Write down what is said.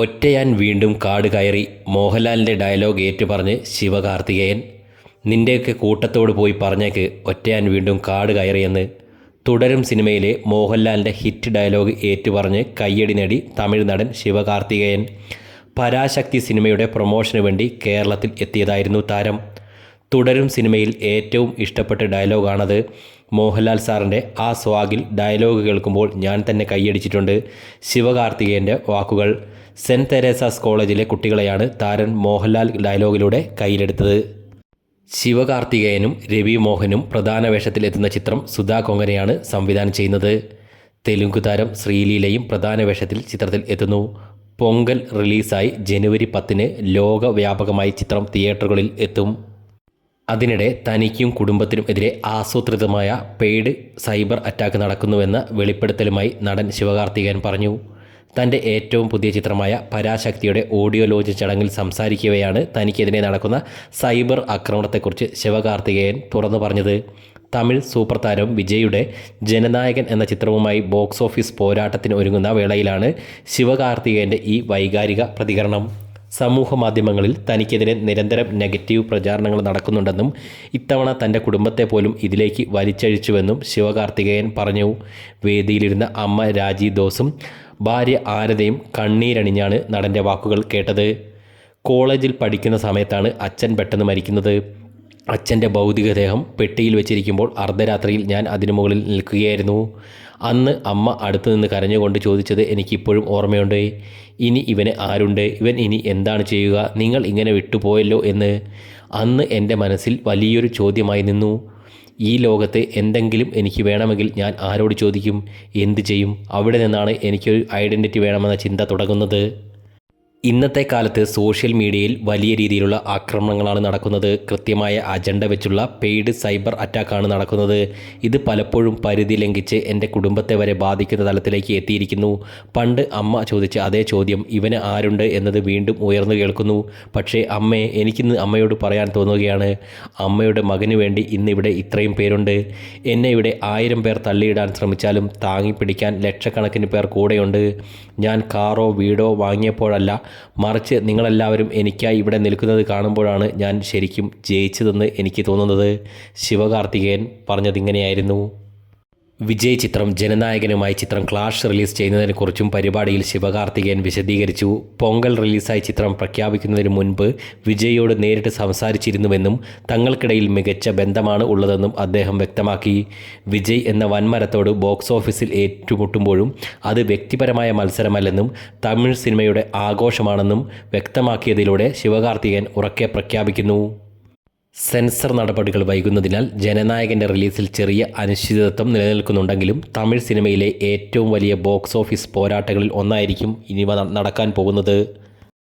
ഒറ്റയാൻ വീണ്ടും കാട് കയറി. മോഹൻലാലിൻ്റെ ഡയലോഗ് ഏറ്റുപറഞ്ഞ് ശിവകാർത്തികേയൻ. നിൻ്റെയൊക്കെ കൂട്ടത്തോട് പോയി പറഞ്ഞേക്ക് ഒറ്റയാൻ വീണ്ടും കാട് കയറിയെന്ന്. തുടരും സിനിമയിലെ മോഹൻലാലിൻ്റെ ഹിറ്റ് ഡയലോഗ് ഏറ്റുപറഞ്ഞ് കയ്യടി നേടി തമിഴ് നടൻ ശിവകാർത്തികേയൻ. പരാശക്തി സിനിമയുടെ പ്രൊമോഷന് വേണ്ടി കേരളത്തിൽ എത്തിയതായിരുന്നു താരം. തുടരും സിനിമയിൽ ഏറ്റവും ഇഷ്ടപ്പെട്ട ഡയലോഗാണത്. മോഹൻലാൽ സാറിൻ്റെ ആ സ്വാഗിൽ ഡയലോഗ് കേൾക്കുമ്പോൾ ഞാൻ തന്നെ കൈയടിച്ചിട്ടുണ്ട്. ശിവകാർത്തികേയൻ്റെ വാക്കുകൾ. സെൻറ്റ് തെരേസാസ് കോളേജിലെ കുട്ടികളെയാണ് താരൻ മോഹൻലാൽ ഡയലോഗിലൂടെ കയ്യിലെടുത്തത്. ശിവകാർത്തികേയനും രവി മോഹനും പ്രധാന വേഷത്തിലെത്തുന്ന ചിത്രം സുധാ കൊങ്കനെയാണ് സംവിധാനം ചെയ്യുന്നത്. തെലുങ്ക് താരം ശ്രീലീലയും പ്രധാന വേഷത്തിൽ ചിത്രത്തിൽ എത്തുന്നു. പൊങ്കൽ റിലീസായി ജനുവരി 10 ലോകവ്യാപകമായി ചിത്രം തിയേറ്ററുകളിൽ എത്തും. അതിനിടെ തനിക്കും കുടുംബത്തിനും എതിരെ ആസൂത്രിതമായ പെയ്ഡ് സൈബർ അറ്റാക്ക് നടക്കുന്നുവെന്ന വെളിപ്പെടുത്തലുമായി നടൻ ശിവകാർത്തികേയൻ പറഞ്ഞു. തൻ്റെ ഏറ്റവും പുതിയ ചിത്രമായ പരാശക്തിയുടെ ഓഡിയോ ലോഞ്ച് ചടങ്ങിൽ സംസാരിക്കവെയാണ് തനിക്കെതിരെ നടക്കുന്ന സൈബർ ആക്രമണത്തെക്കുറിച്ച് ശിവകാർത്തികേയൻ തുറന്നു പറഞ്ഞത്. തമിഴ് സൂപ്പർ താരം വിജയുടെ ജനനായകൻ എന്ന ചിത്രവുമായി ബോക്സ് ഓഫീസ് പോരാട്ടത്തിന് ഒരുങ്ങുന്ന വേളയിലാണ് ശിവകാർത്തികേയൻ്റെ ഈ വൈകാരിക പ്രതികരണം. സമൂഹ മാധ്യമങ്ങളിൽ തനിക്കെതിരെ നിരന്തരം നെഗറ്റീവ് പ്രചാരണങ്ങൾ നടക്കുന്നുണ്ടെന്നും ഇത്തവണ തൻ്റെ കുടുംബത്തെ പോലും ഇതിലേക്ക് വലിച്ചഴിച്ചുവെന്നും ശിവകാർത്തികേയൻ പറഞ്ഞു. വേദിയിലിരുന്ന അമ്മ രാജി ദോസും ഭാര്യ ആരതയും കണ്ണീരണിഞ്ഞാണ് നടൻ്റെ വാക്കുകൾ കേട്ടത്. കോളേജിൽ പഠിക്കുന്ന സമയത്താണ് അച്ഛൻ പെട്ടെന്ന് മരിക്കുന്നത്. അച്ഛൻ്റെ ഭൗതികദേഹം പെട്ടിയിൽ വെച്ചിരിക്കുമ്പോൾ അർദ്ധരാത്രിയിൽ ഞാൻ അതിനു മുകളിൽ നിൽക്കുകയായിരുന്നു. അന്ന് അമ്മ അടുത്തു നിന്ന് കരഞ്ഞുകൊണ്ട് ചോദിച്ചത് എനിക്കിപ്പോഴും ഓർമ്മയുണ്ട്. ഇനി ഇവന് ആരുണ്ട്? ഇവൻ ഇനി എന്താണ് ചെയ്യുക? നിങ്ങൾ ഇങ്ങനെ വിട്ടുപോയല്ലോ എന്ന്. അന്ന് എൻ്റെ മനസ്സിൽ വലിയൊരു ചോദ്യമായി നിന്നു. ഈ ലോകത്ത് എന്തെങ്കിലും എനിക്ക് വേണമെങ്കിൽ ഞാൻ ആരോട് ചോദിക്കും? എന്തു ചെയ്യും? അവിടെ നിന്നാണ് എനിക്കൊരു ഐഡൻറ്റിറ്റി വേണമെന്ന ചിന്ത തുടങ്ങുന്നത്. ഇന്നത്തെ കാലത്ത് സോഷ്യൽ മീഡിയയിൽ വലിയ രീതിയിലുള്ള ആക്രമണങ്ങളാണ് നടക്കുന്നത്. കൃത്യമായ അജണ്ട വെച്ചുള്ള പെയ്ഡ് സൈബർ അറ്റാക്കാണ് നടക്കുന്നത്. ഇത് പലപ്പോഴും പരിധി ലംഘിച്ച് എൻ്റെ കുടുംബത്തെ വരെ ബാധിക്കുന്ന തലത്തിലേക്ക് എത്തിയിരിക്കുന്നു. പണ്ട് അമ്മ ചോദിച്ച അതേ ചോദ്യം ഇവന് ആരുണ്ട് എന്നത് വീണ്ടും ഉയർന്നു കേൾക്കുന്നു. പക്ഷേ അമ്മേ, എനിക്കിന്ന് അമ്മയോട് പറയാൻ തോന്നുകയാണ്. അമ്മയുടെ മകന് വേണ്ടി ഇന്നിവിടെ ഇത്രയും പേരുണ്ട്. എന്നെ ഇവിടെ 1000 പേർ തള്ളിയിടാൻ ശ്രമിച്ചാലും താങ്ങിപ്പിടിക്കാൻ ലക്ഷക്കണക്കിന് പേർ കൂടെയുണ്ട്. ഞാൻ കാറോ വീടോ വാങ്ങിയപ്പോഴല്ല, മറിച്ച് നിങ്ങളെല്ലാവരും എനിക്കായി ഇവിടെ നിൽക്കുന്നത് കാണുമ്പോഴാണ് ഞാൻ ശരിക്കും ജയിച്ചതെന്ന് എനിക്ക് തോന്നുന്നത്. ശിവകാർത്തികേയൻ പറഞ്ഞതിങ്ങനെയായിരുന്നു. വിജയ് ചിത്രം ജനനായകനുമായി ചിത്രം ക്ലാഷ് റിലീസ് ചെയ്യുന്നതിനെക്കുറിച്ചും പരിപാടിയിൽ ശിവകാർത്തികേയൻ വിശദീകരിച്ചു. പൊങ്കൽ റിലീസായി ചിത്രം പ്രഖ്യാപിക്കുന്നതിന് മുൻപ് വിജയോട് നേരിട്ട് സംസാരിച്ചിരുന്നുവെന്നും തങ്ങൾക്കിടയിൽ മികച്ച ബന്ധമാണ് ഉള്ളതെന്നും അദ്ദേഹം വ്യക്തമാക്കി. വിജയ് എന്ന വൻമരത്തോട് ബോക്സ് ഓഫീസിൽ ഏറ്റുമുട്ടുമ്പോഴും അത് വ്യക്തിപരമായ മത്സരമല്ലെന്നും തമിഴ് സിനിമയുടെ ആഘോഷമാണെന്നും വ്യക്തമാക്കിയതിലൂടെ ശിവകാർത്തികേയൻ ഉറക്കെ പ്രഖ്യാപിക്കുന്നു. സെൻസർ നടപടികൾ വൈകുന്നതിനാൽ ജനനായകൻ്റെ റിലീസിൽ ചെറിയ അനിശ്ചിതത്വം നിലനിൽക്കുന്നുണ്ടെങ്കിലും തമിഴ് സിനിമയിലെ ഏറ്റവും വലിയ ബോക്സ് ഓഫീസ് പോരാട്ടങ്ങളിൽ ഒന്നായിരിക്കും ഇനി നടക്കാൻ പോകുന്നത്.